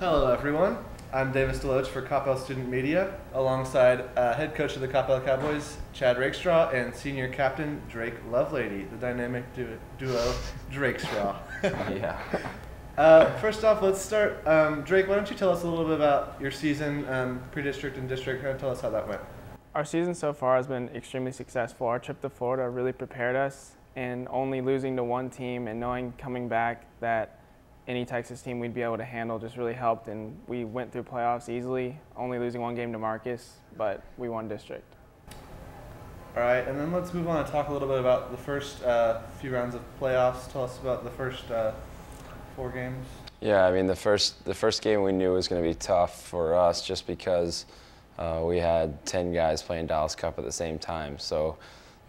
Hello everyone, I'm Davis Deloach for Coppell Student Media, alongside head coach of the Coppell Cowboys, Chad Rakestraw, and senior captain, Drake Lovelady, the dynamic duo, Drakestraw. Yeah. First off, let's start. Drake, why don't you tell us a little bit about your season, pre-district and district, and tell us how that went. Our season so far has been extremely successful. Our trip to Florida really prepared us, and only losing to one team and knowing coming back that any Texas team we'd be able to handle just really helped, and we went through playoffs easily, only losing one game to Marcus, but we won district. All right, and then let's move on and talk a little bit about the first few rounds of playoffs. Tell us about the first 4 games. Yeah, I mean the first game we knew was going to be tough for us just because we had 10 guys playing Dallas Cup at the same time. So,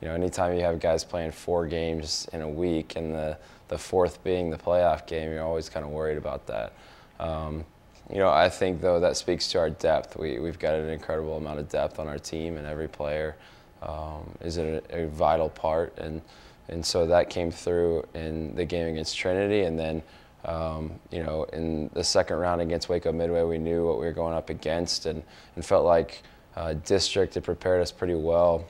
you know, anytime you have guys playing 4 games in a week and the fourth being the playoff game, you're always kind of worried about that. You know, I think though that speaks to our depth. We've got an incredible amount of depth on our team, and every player is a vital part, and so that came through in the game against Trinity, and then you know, in the second round against Waco Midway, we knew what we were going up against, and felt like district had prepared us pretty well,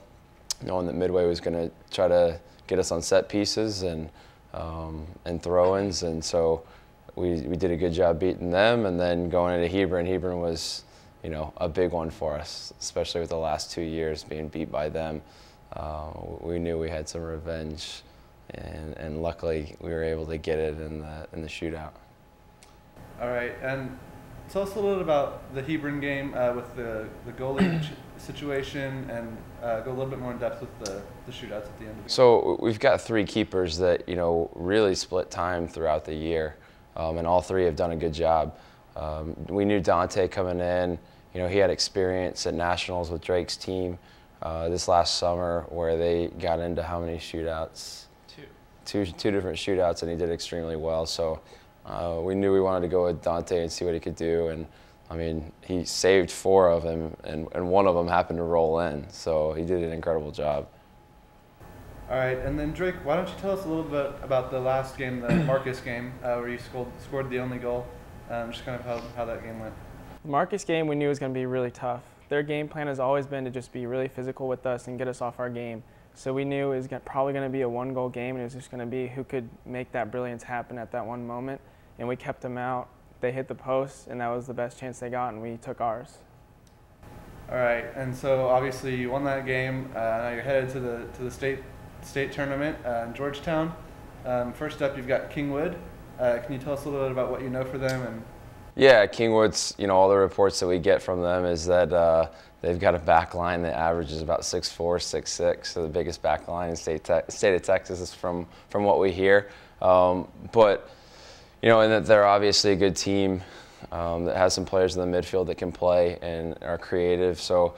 knowing that Midway was going to try to get us on set pieces and throw-ins, and so we did a good job beating them. And then going into Hebron was, you know, a big one for us, especially with the last 2 years being beat by them. We knew we had some revenge, and luckily we were able to get it in the shootout. All right, and tell us a little bit about the Hebron game with the goalie situation, and go a little bit more in depth with the shootouts at the end of the game. So we've got 3 keepers that, you know, really split time throughout the year, and all 3 have done a good job. We knew Dante coming in. You know, he had experience at nationals with Drake's team this last summer, where they got into how many shootouts? Two different shootouts, and he did extremely well. So we knew we wanted to go with Dante and see what he could do. And I mean, he saved 4 of them, and one of them happened to roll in. So he did an incredible job. All right, and then Drake, why don't you tell us a little bit about the last game, the Marcus game, where you scored the only goal, just kind of how that game went. The Marcus game we knew was going to be really tough. Their game plan has always been to just be really physical with us and get us off our game. So we knew it was probably going to be a 1-goal game, and it was just going to be who could make that brilliance happen at that one moment. And we kept them out. They hit the post, and that was the best chance they got, and we took ours. All right, and so obviously you won that game. Now you're headed to the state tournament in Georgetown. First up, you've got Kingwood. Can you tell us a little bit about what you know for them? And yeah, Kingwood's, you know, all the reports that we get from them is that they've got a back line that averages about 6'4", 6'6", so the biggest back line in state of Texas is from what we hear. But, you know, and that they're obviously a good team that has some players in the midfield that can play and are creative. So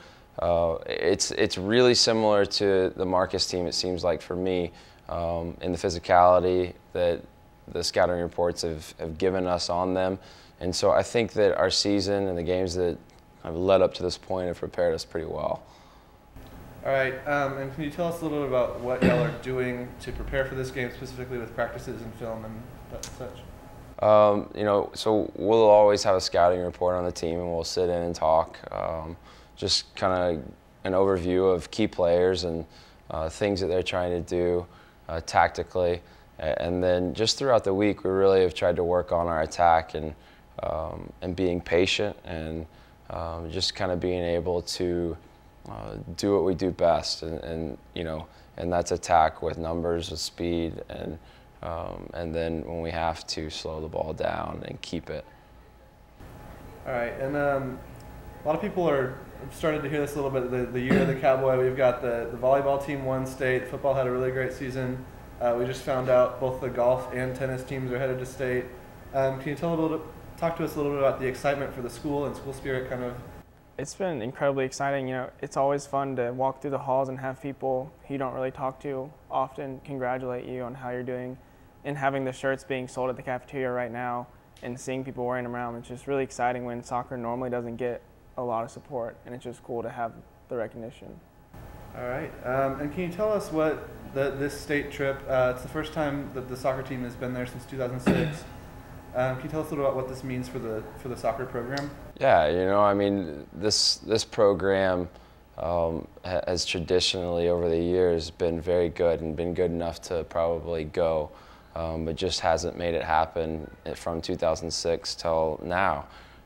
it's really similar to the Marcus team, it seems like, for me, in the physicality that the scouting reports have given us on them. And so I think that our season and the games that have led up to this point have prepared us pretty well. All right, and can you tell us a little bit about what y'all are doing to prepare for this game, specifically with practices and film and such? You know, so we'll always have a scouting report on the team, and we'll sit in and talk, just kind of an overview of key players and things that they're trying to do tactically. And then just throughout the week, we really have tried to work on our attack and being patient and just kind of being able to do what we do best, and you know, and that's attack with numbers, with speed, and then when we have to, slow the ball down and keep it. All right, and a lot of people are started to hear this a little bit. The year of the Cowboy, we've got the volleyball team won state. Football had a really great season. We just found out both the golf and tennis teams are headed to state. Can you talk to us a little bit about the excitement for the school and school spirit, kind of? It's been incredibly exciting. You know, it's always fun to walk through the halls and have people who you don't really talk to often congratulate you on how you're doing, and having the shirts being sold at the cafeteria right now and seeing people wearing them around. It's just really exciting when soccer normally doesn't get a lot of support, and it's just cool to have the recognition. All right, and can you tell us what this state trip, it's the first time that the soccer team has been there since 2006. Can you tell us a little about what this means for the soccer program? Yeah, I mean, this program has traditionally over the years been very good and been good enough to probably go, but just hasn't made it happen from 2006 till now.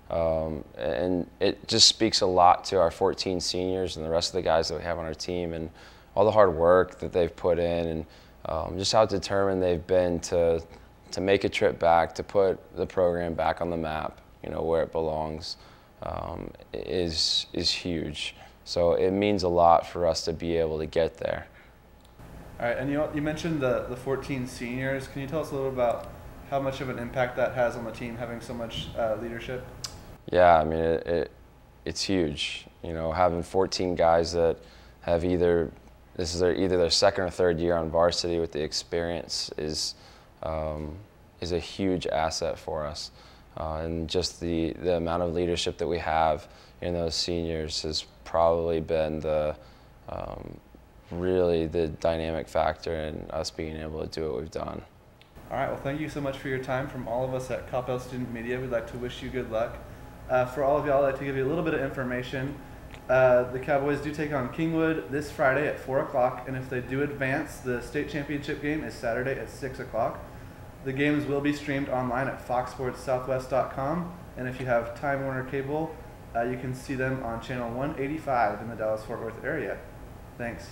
And it just speaks a lot to our 14 seniors and the rest of the guys that we have on our team, and all the hard work that they've put in, and just how determined they've been to make a trip back, to put the program back on the map, where it belongs, is huge. So it means a lot for us to be able to get there. All right, and you mentioned the 14 seniors. Can you tell us a little about how much of an impact that has on the team, having so much leadership? Yeah, I mean, it's huge. Having 14 guys that have either their second or third year on varsity with the experience is a huge asset for us. And just the amount of leadership that we have in those seniors has probably been really the dynamic factor in us being able to do what we've done. All right, well, thank you so much for your time. From all of us at Coppell Student Media, we'd like to wish you good luck. For all of y'all, I'd like to give you a little bit of information. The Cowboys do take on Kingwood this Friday at 4 o'clock, and if they do advance, the state championship game is Saturday at 6 o'clock. The games will be streamed online at foxsportssouthwest.com, and if you have Time Warner Cable, you can see them on channel 185 in the Dallas-Fort Worth area. Thanks.